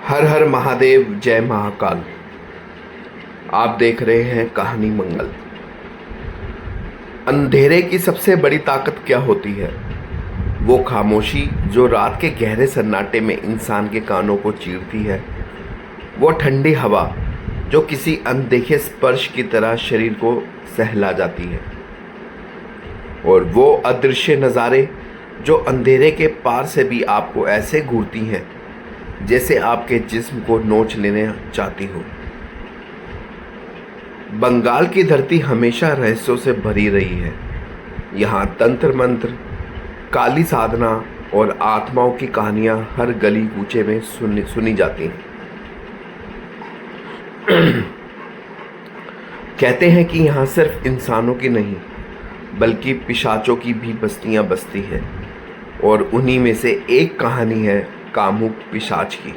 हर हर महादेव, जय महाकाल। आप देख रहे हैं कहानी मंगल। अंधेरे की सबसे बड़ी ताकत क्या होती है? वो खामोशी जो रात के गहरे सन्नाटे में इंसान के कानों को चीरती है। वो ठंडी हवा जो किसी अनदेखे स्पर्श की तरह शरीर को सहला जाती है। और वो अदृश्य नज़ारे जो अंधेरे के पार से भी आपको ऐसे घूरती हैं जैसे आपके जिस्म को नोच लेना चाहती हो। बंगाल की धरती हमेशा रहस्यों से भरी रही है। यहाँ तंत्र मंत्र, काली साधना और आत्माओं की कहानियां हर गली कूचे में सुनी जाती हैं। कहते हैं कि यहाँ सिर्फ इंसानों की नहीं बल्कि पिशाचों की भी बस्तियां बसती हैं। और उन्हीं में से एक कहानी है कामुक पिशाच की।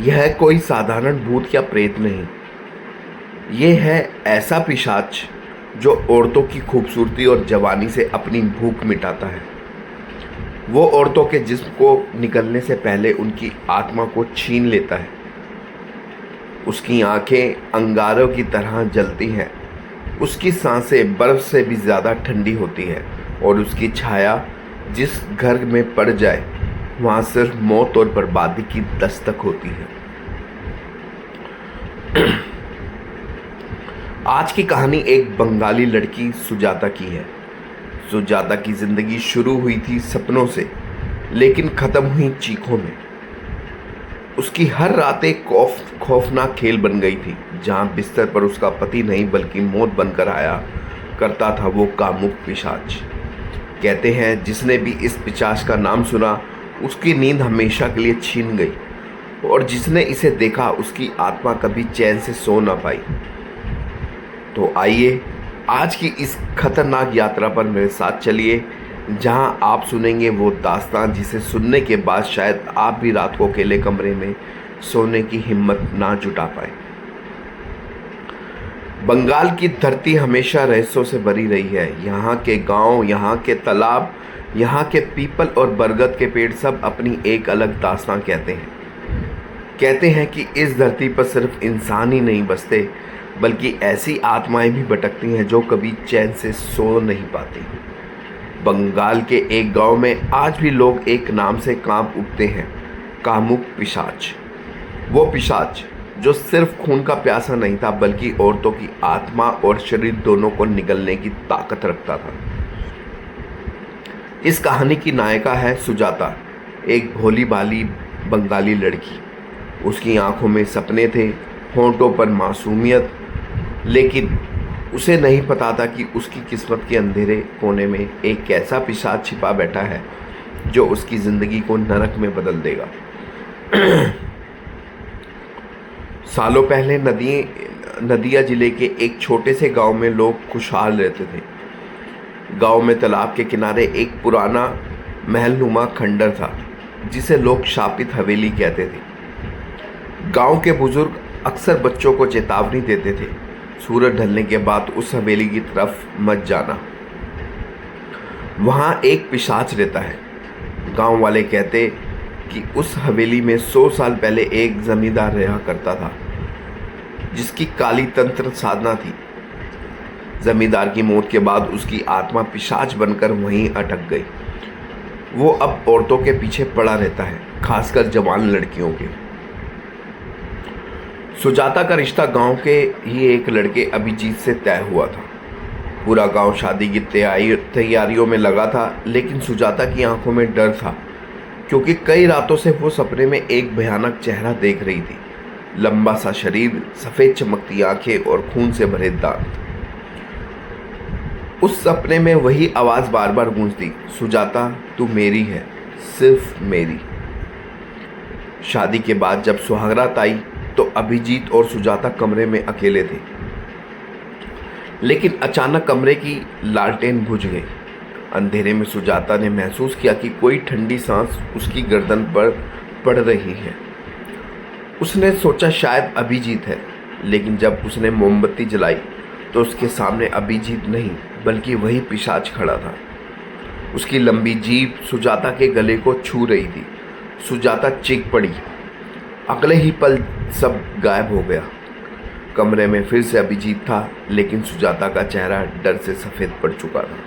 यह कोई साधारण भूत या प्रेत नहीं, यह है ऐसा पिशाच जो औरतों की खूबसूरती और जवानी से अपनी भूख मिटाता है। वो औरतों के जिस्म को निकलने से पहले उनकी आत्मा को छीन लेता है। उसकी आंखें अंगारों की तरह जलती हैं, उसकी सांसें बर्फ से भी ज़्यादा ठंडी होती है और उसकी छाया जिस घर में पड़ जाए वहाँ सिर्फ मौत और बर्बादी की दस्तक होती है। आज की कहानी एक बंगाली लड़की सुजाता की है। सुजाता की जिंदगी शुरू हुई थी सपनों से, लेकिन ख़त्म हुई चीखों में। उसकी हर रात एक खौफनाक खेल बन गई थी, जहाँ बिस्तर पर उसका पति नहीं बल्कि मौत बनकर आया करता था वो कामुक पिशाच। कहते हैं जिसने भी इस पिशाच का नाम सुना उसकी नींद हमेशा के लिए छीन गई, और जिसने इसे देखा उसकी आत्मा कभी चैन से सो ना पाई। तो आइए आज की इस खतरनाक यात्रा पर मेरे साथ चलिए, जहां आप सुनेंगे वो दास्तान जिसे सुनने के बाद शायद आप भी रात को अकेले कमरे में सोने की हिम्मत ना जुटा पाए। बंगाल की धरती हमेशा रहस्यों से भरी रही है। यहाँ के गांव, यहाँ के तालाब, यहाँ के पीपल और बरगद के पेड़ सब अपनी एक अलग दास्तान कहते हैं। कहते हैं कि इस धरती पर सिर्फ इंसान ही नहीं बसते बल्कि ऐसी आत्माएं भी भटकती हैं जो कभी चैन से सो नहीं पाती। बंगाल के एक गांव में आज भी लोग एक नाम से कांप उठते हैं, कामुक पिशाच। वो पिशाच जो सिर्फ खून का प्यासा नहीं था बल्कि औरतों की आत्मा और शरीर दोनों को निगलने की ताकत रखता था। इस कहानी की नायिका है सुजाता, एक भोली भाली बंगाली लड़की। उसकी आंखों में सपने थे, होंठों पर मासूमियत, लेकिन उसे नहीं पता था कि उसकी किस्मत के अंधेरे कोने में एक ऐसा पिशाच छिपा बैठा है जो उसकी ज़िंदगी को नरक में बदल देगा। सालों पहले नदिया जिले के एक छोटे से गांव में लोग खुशहाल रहते थे। गांव में तालाब के किनारे एक पुराना महलनुमा खंडर था जिसे लोग शापित हवेली कहते थे। गांव के बुजुर्ग अक्सर बच्चों को चेतावनी देते थे, सूरज ढलने के बाद उस हवेली की तरफ मत जाना, वहाँ एक पिशाच रहता है। गांव वाले कहते कि उस हवेली में 100 साल पहले एक जमींदार रहा करता था जिसकी काली तंत्र साधना थी। जमींदार की मौत के बाद उसकी आत्मा पिशाच बनकर वहीं अटक गई। वो अब औरतों के पीछे पड़ा रहता है, खासकर जवान लड़कियों के। सुजाता का रिश्ता गांव के ही एक लड़के अभिजीत से तय हुआ था। पूरा गांव शादी की तैयारियों में लगा था, लेकिन सुजाता की आंखों में डर था क्योंकि कई रातों से वो सपने में एक भयानक चेहरा देख रही थी। लंबा सा शरीर, सफ़ेद चमकती आंखें और खून से भरे दांत। उस सपने में वही आवाज़ बार बार गूंजती, सुजाता तू मेरी है, सिर्फ मेरी। शादी के बाद जब सुहागरात आई तो अभिजीत और सुजाता कमरे में अकेले थे, लेकिन अचानक कमरे की लालटेन बुझ गई। अंधेरे में सुजाता ने महसूस किया कि कोई ठंडी सांस उसकी गर्दन पर पड़ रही है। उसने सोचा शायद अभिजीत है, लेकिन जब उसने मोमबत्ती जलाई तो उसके सामने अभिजीत नहीं बल्कि वही पिशाच खड़ा था। उसकी लंबी जीभ सुजाता के गले को छू रही थी। सुजाता चीख पड़ी, अगले ही पल सब गायब हो गया। कमरे में फिर से अभिजीत था, लेकिन सुजाता का चेहरा डर से सफ़ेद पड़ चुका था।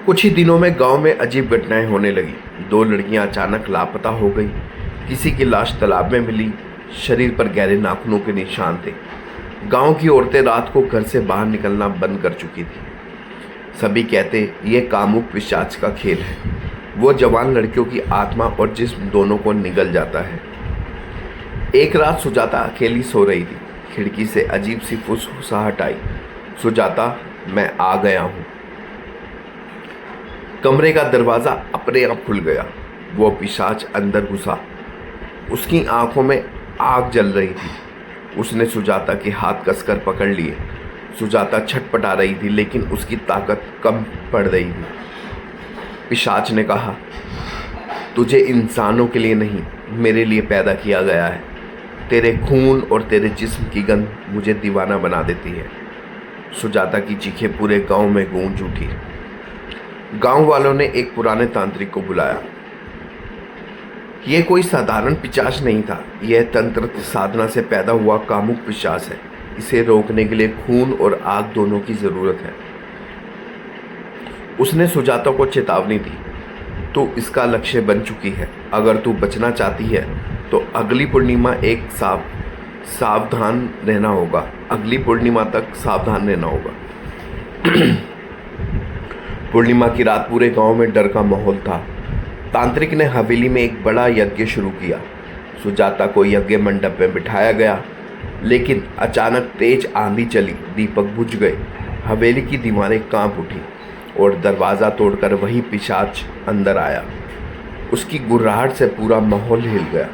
कुछ ही दिनों में गांव में अजीब घटनाएं होने लगी। 2 लड़कियां अचानक लापता हो गई। किसी की लाश तालाब में मिली, शरीर पर गहरे नाखूनों के निशान थे। गांव की औरतें रात को घर से बाहर निकलना बंद कर चुकी थी। सभी कहते यह कामुक पिशाच का खेल है। वो जवान लड़कियों की आत्मा और जिस्म दोनों को निगल जाता है। एक रात सुजाता अकेली सो रही थी। खिड़की से अजीब सी फुसफुसाहट आई, सुजाता मैं आ गया हूँ। कमरे का दरवाज़ा अपने आप खुल गया। वो पिशाच अंदर घुसा। उसकी आंखों में आग जल रही थी। उसने सुजाता के हाथ कसकर पकड़ लिए। सुजाता छटपटा रही थी, लेकिन उसकी ताकत कम पड़ रही थी। पिशाच ने कहा, तुझे इंसानों के लिए नहीं, मेरे लिए पैदा किया गया है। तेरे खून और तेरे जिस्म की गंध मुझे दीवाना बना देती है। सुजाता की चीखें पूरे गांव में गूंज उठी। गांव वालों ने एक पुराने तांत्रिक को बुलाया। यह कोई साधारण पिशाच नहीं था। यह तंत्र साधना से पैदा हुआ कामुक पिशाच है। इसे रोकने के लिए खून और आग दोनों की ज़रूरत है। उसने सुजाता को चेतावनी दी, तू इसका लक्ष्य बन चुकी है। अगर तू बचना चाहती है तो अगली पूर्णिमा एक सावधान रहना होगा। अगली पूर्णिमा तक सावधान रहना होगा। पूर्णिमा की रात पूरे गांव में डर का माहौल था। तांत्रिक ने हवेली में एक बड़ा यज्ञ शुरू किया। सुजाता को यज्ञ मंडप में बिठाया गया, लेकिन अचानक तेज आंधी चली। दीपक बुझ गए। हवेली की दीवारें कांप उठी और दरवाज़ा तोड़कर वही पिशाच अंदर आया। उसकी गुर्राहट से पूरा माहौल हिल गया।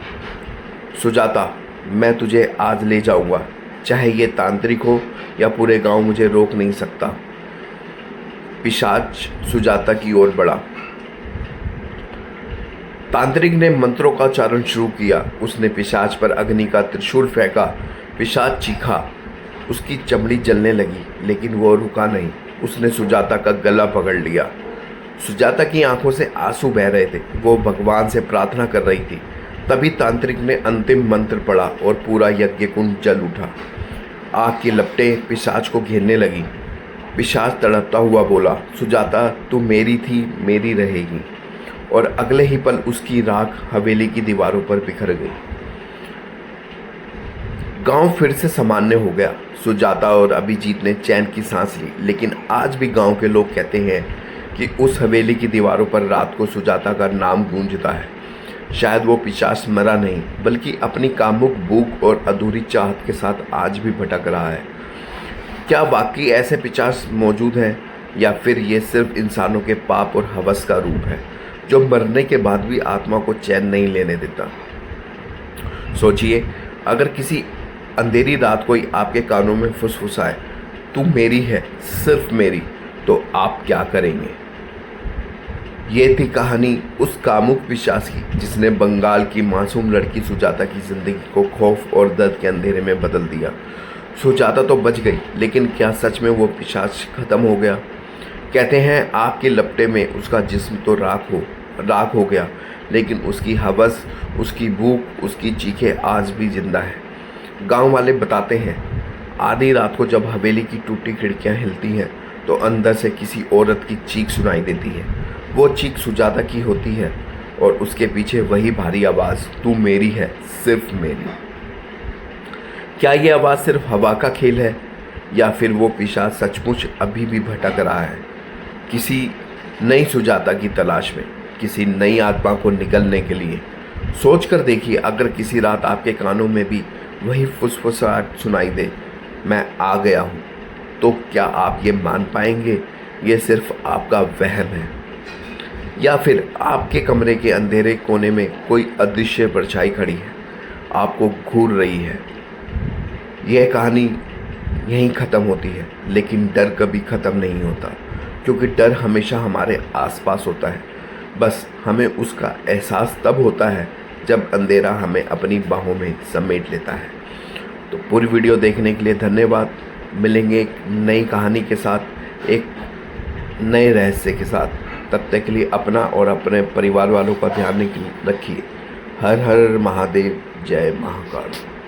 सुजाता, मैं तुझे आज ले जाऊंगा। चाहे ये तांत्रिक हो या पूरे गांव, मुझे रोक नहीं सकता। पिशाच सुजाता की ओर बढ़ा। तांत्रिक ने मंत्रों का उच्चारण शुरू किया। उसने पिशाच पर अग्नि का त्रिशूल फेंका। पिशाच चीखा। उसकी चमड़ी जलने लगी, लेकिन वो रुका नहीं। उसने सुजाता का गला पकड़ लिया। सुजाता की आंखों से आंसू बह रहे थे। वो भगवान से प्रार्थना कर रही थी। तभी तांत्रिक ने अंतिम मंत्र पढ़ा और पूरा यज्ञ कुंड जल उठा। आग की लपटें पिशाच को घेरने लगी। पिशाच तड़पता हुआ बोला, सुजाता तू मेरी थी, मेरी रहेगी। और अगले ही पल उसकी राख हवेली की दीवारों पर बिखर गई। गांव फिर से सामान्य हो गया। सुजाता और अभिजीत ने चैन की सांस ली, लेकिन आज भी गांव के लोग कहते हैं कि उस हवेली की दीवारों पर रात को सुजाता का नाम गूंजता है। शायद वो पिशाच मरा नहीं, बल्कि अपनी कामुक भूख और अधूरी चाहत के साथ आज भी भटक रहा है। क्या वाकई ऐसे पिशाच मौजूद हैं, या फिर ये सिर्फ इंसानों के पाप और हवस का रूप है जो मरने के बाद भी आत्मा को चैन नहीं लेने देता? सोचिए, अगर किसी अंधेरी रात कोई आपके कानों में फुसफुसाए, तू मेरी है, सिर्फ मेरी, तो आप क्या करेंगे? ये थी कहानी उस कामुक पिशाच की जिसने बंगाल की मासूम लड़की सुजाता की ज़िंदगी को खौफ और दर्द के अंधेरे में बदल दिया। सुजाता तो बच गई, लेकिन क्या सच में वो पिशाच खत्म हो गया? कहते हैं आग की लपटे में उसका जिस्म तो राख हो गया, लेकिन उसकी हवस, उसकी भूख, उसकी चीखें आज भी जिंदा है। गांव वाले बताते हैं आधी रात को जब हवेली की टूटी खिड़कियां हिलती हैं तो अंदर से किसी औरत की चीख सुनाई देती है। वो चीख सुजाता की होती है और उसके पीछे वही भारी आवाज़, तू मेरी है, सिर्फ मेरी। क्या ये आवाज़ सिर्फ हवा का खेल है, या फिर वो पिशाच सचमुच अभी भी भटक रहा है किसी नई सुजाता की तलाश में, किसी नई आत्मा को निकलने के लिए? सोच कर देखिए, अगर किसी रात आपके कानों में भी वही फुसफुसाहट सुनाई दे, मैं आ गया हूँ, तो क्या आप ये मान पाएंगे ये सिर्फ आपका वहम है, या फिर आपके कमरे के अंधेरे कोने में कोई अदृश्य परछाई खड़ी है, आपको घूर रही है? यह कहानी यहीं ख़त्म होती है, लेकिन डर कभी ख़त्म नहीं होता, क्योंकि डर हमेशा हमारे आसपास होता है। बस हमें उसका एहसास तब होता है जब अंधेरा हमें अपनी बाहों में समेट लेता है। तो पूरी वीडियो देखने के लिए धन्यवाद। मिलेंगे एक नई कहानी के साथ, एक नए रहस्य के साथ। तब तक के लिए अपना और अपने परिवार वालों का ध्यान रखिए। हर हर महादेव, जय महाकाल।